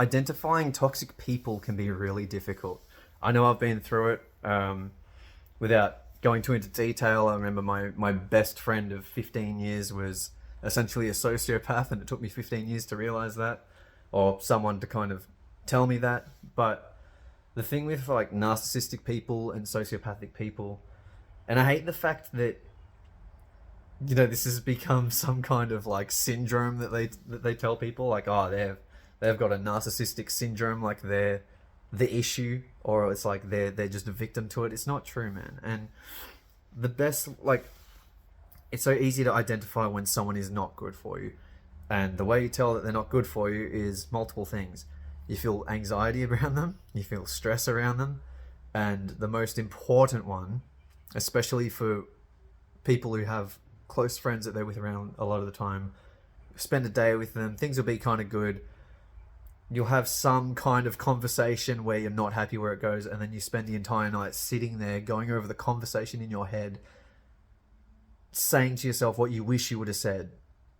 identifying toxic people can be really difficult. I know I've been through it. Without going too into detail, I remember my best friend of 15 years was essentially a sociopath, and it took me 15 years to realize that, or someone to kind of tell me that. But the thing with like narcissistic people and sociopathic people, and I hate the fact that this has become some kind of like syndrome that they tell people, like, oh, they've got a narcissistic syndrome, like they're the issue, or it's like they're just a victim to it. It's not true, man. And the best, like, it's so easy to identify when someone is not good for you, and the way you tell that they're not good for you is multiple things. You feel anxiety around them, you feel stress around them, and the most important one, especially for people who have close friends that they're with around a lot of the time, spend a day with them, things will be kind of good. You'll have some kind of conversation where you're not happy where it goes, and then you spend the entire night sitting there going over the conversation in your head, saying to yourself what you wish you would have said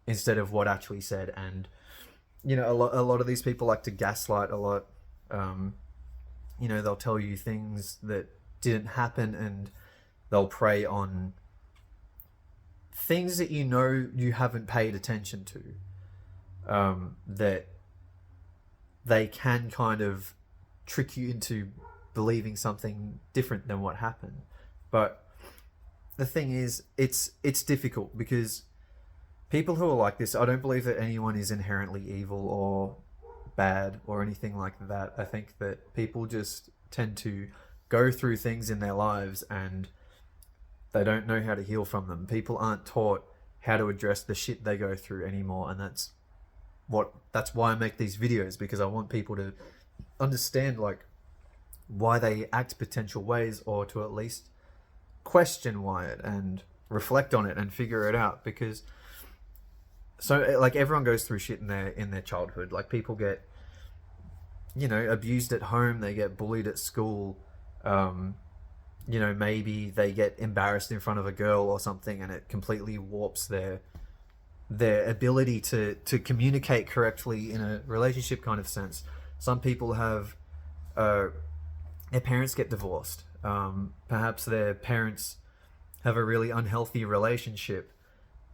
instead of what actually said. And a lot of these people like to gaslight a lot. They'll tell you things that didn't happen, and they'll prey on things that you haven't paid attention to, that they can kind of trick you into believing something different than what happened. But the thing is, it's difficult because people who are like this, I don't believe that anyone is inherently evil or bad or anything like that. I think that people just tend to go through things in their lives and they don't know how to heal from them. People aren't taught how to address the shit they go through anymore, and that's why I make these videos, because I want people to understand like why they act potential ways, or to at least question why it and reflect on it and figure it out. Because like everyone goes through shit in their childhood. Like people get abused at home, they get bullied at school, maybe they get embarrassed in front of a girl or something, and it completely warps their ability to communicate correctly in a relationship kind of sense. Some people have their parents get divorced. Perhaps their parents have a really unhealthy relationship,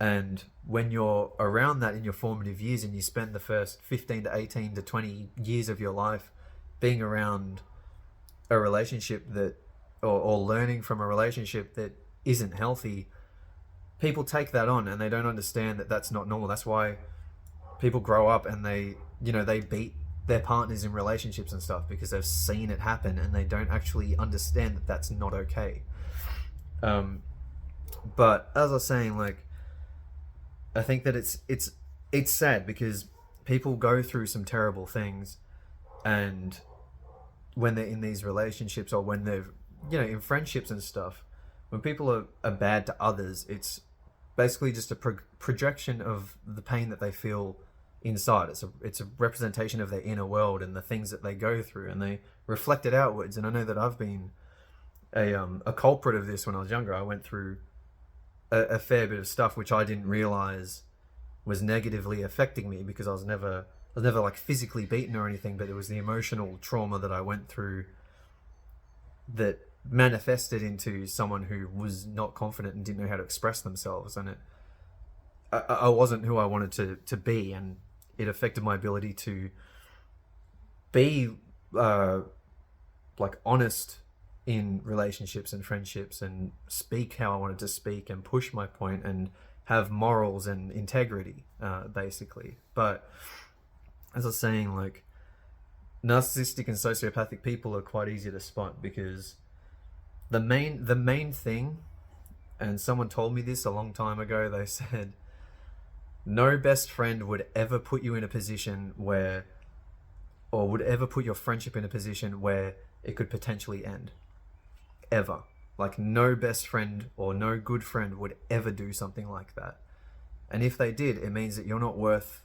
and when you're around that in your formative years and you spend the first 15 to 18 to 20 years of your life being around a relationship that or learning from a relationship that isn't healthy, people take that on and they don't understand that that's not normal. That's why people grow up and they beat their partners in relationships and stuff, because they've seen it happen and they don't actually understand that that's not okay. But as I was saying, like, I think that it's sad because people go through some terrible things, and when they're in these relationships, or when they're in friendships and stuff, when people are bad to others, it's basically just a projection of the pain that they feel inside. It's a representation of their inner world and the things that they go through, and they reflect it outwards. And I know that I've been a culprit of this when I was younger. I went through a fair bit of stuff which I didn't realize was negatively affecting me, because I was never like physically beaten or anything, but it was the emotional trauma that I went through that manifested into someone who was not confident and didn't know how to express themselves. And I wasn't who I wanted to be, and it affected my ability to be like honest in relationships and friendships, and speak how I wanted to speak, and push my point, and have morals and integrity, basically. But as I was saying, like, narcissistic and sociopathic people are quite easy to spot, because the main thing, and someone told me this a long time ago, they said no best friend would ever put you in a position where, or would ever put your friendship in a position where it could potentially end. Ever. Like, no best friend or no good friend would ever do something like that. And if they did, it means that you're not worth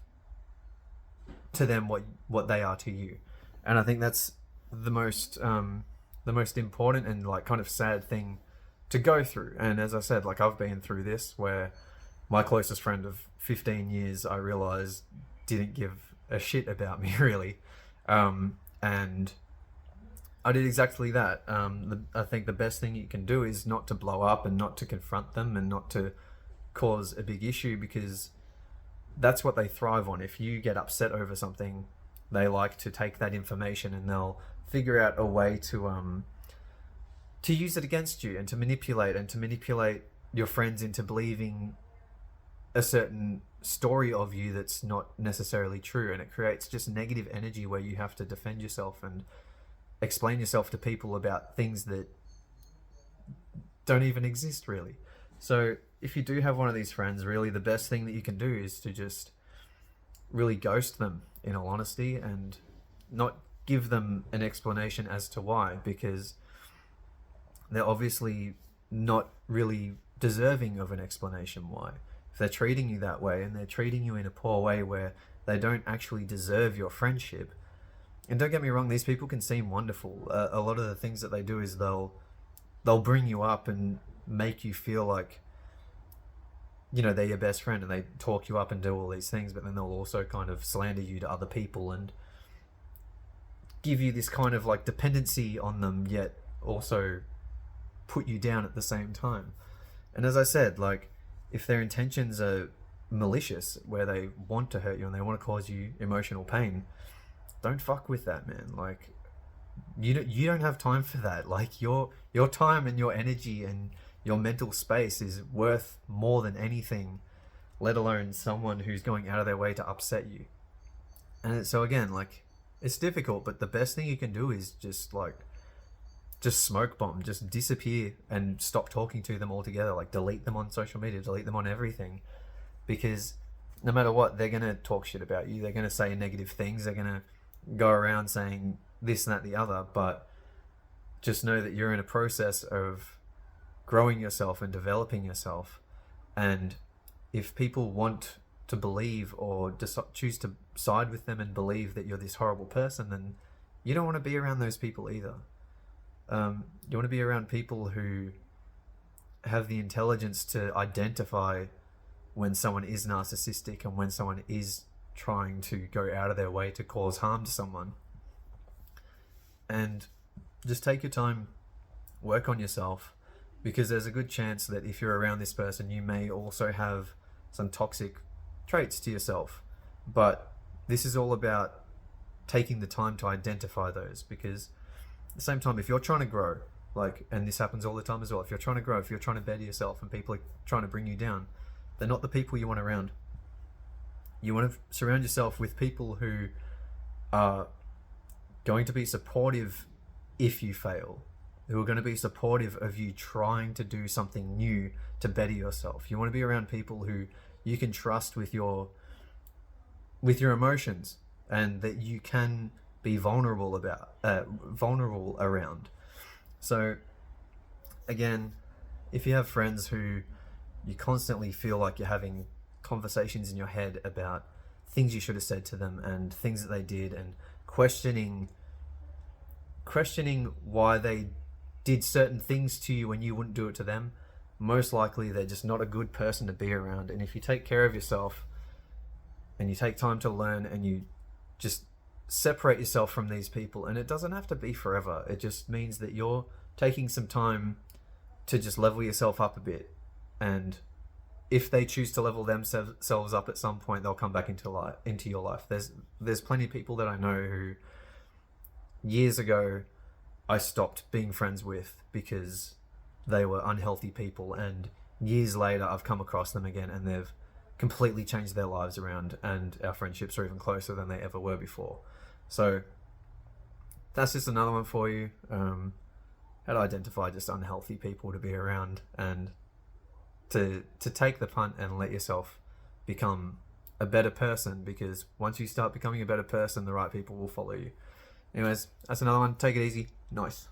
to them what they are to you. And I think that's the most important and like kind of sad thing to go through. And as I said, like, I've been through this, where my closest friend of 15 years, I realized, didn't give a shit about me, really. And I did exactly that. I think the best thing you can do is not to blow up and not to confront them and not to cause a big issue, because that's what they thrive on. If you get upset over something, they like to take that information and they'll figure out a way to use it against you and to manipulate your friends into believing a certain story of you that's not necessarily true, and it creates just negative energy where you have to defend yourself and explain yourself to people about things that don't even exist really. So if you do have one of these friends, really the best thing that you can do is to just really ghost them, in all honesty, and not give them an explanation as to why, because they're obviously not really deserving of an explanation why. If they're treating you that way and they're treating you in a poor way where they don't actually deserve your friendship, and don't get me wrong, these people can seem wonderful. A lot of the things that they do is they'll bring you up and make you feel like, you know, they're your best friend, and they talk you up and do all these things, but then they'll also kind of slander you to other people and give you this kind of like dependency on them, yet also put you down at the same time. And as I said, like, if their intentions are malicious, where they want to hurt you and they want to cause you emotional pain, don't fuck with that, man. Like, you don't have time for that. Like, your time and your energy and your mental space is worth more than anything, let alone someone who's going out of their way to upset you. And so again, like, it's difficult, but the best thing you can do is just smoke bomb, just disappear and stop talking to them altogether. Like, delete them on social media, delete them on everything, because no matter what, they're gonna talk shit about you. They're gonna say negative things. They're gonna go around saying this and that and the other. But just know that you're in a process of growing yourself and developing yourself. And if people want to believe or choose to side with them and believe that you're this horrible person, then you don't want to be around those people either. You want to be around people who have the intelligence to identify when someone is narcissistic and when someone is trying to go out of their way to cause harm to someone. And just take your time, work on yourself, because there's a good chance that if you're around this person, you may also have some toxic traits to yourself. But this is all about taking the time to identify those, because at the same time, if you're trying to grow, like, and this happens all the time as well, if you're trying to grow, if you're trying to better yourself and people are trying to bring you down, they're not the people you want around. You want to surround yourself with people who are going to be supportive if you fail, who are going to be supportive of you trying to do something new to better yourself. You want to be around people who you can trust with your emotions, and that you can be vulnerable around. So again, if you have friends who you constantly feel like you're having conversations in your head about things you should have said to them and things that they did, and questioning why they did certain things to you when you wouldn't do it to them, most likely they're just not a good person to be around. And if you take care of yourself and you take time to learn and you just separate yourself from these people, and it doesn't have to be forever, it just means that you're taking some time to just level yourself up a bit. And if they choose to level themselves up at some point, they'll come back into your life. There's plenty of people that I know who years ago I stopped being friends with because they were unhealthy people, and years later I've come across them again and they've completely changed their lives around, and our friendships are even closer than they ever were before. So that's just another one for you. How to identify just unhealthy people to be around, and to take the punt and let yourself become a better person, because once you start becoming a better person, the right people will follow you. Anyways, that's another one. Take it easy. Nice.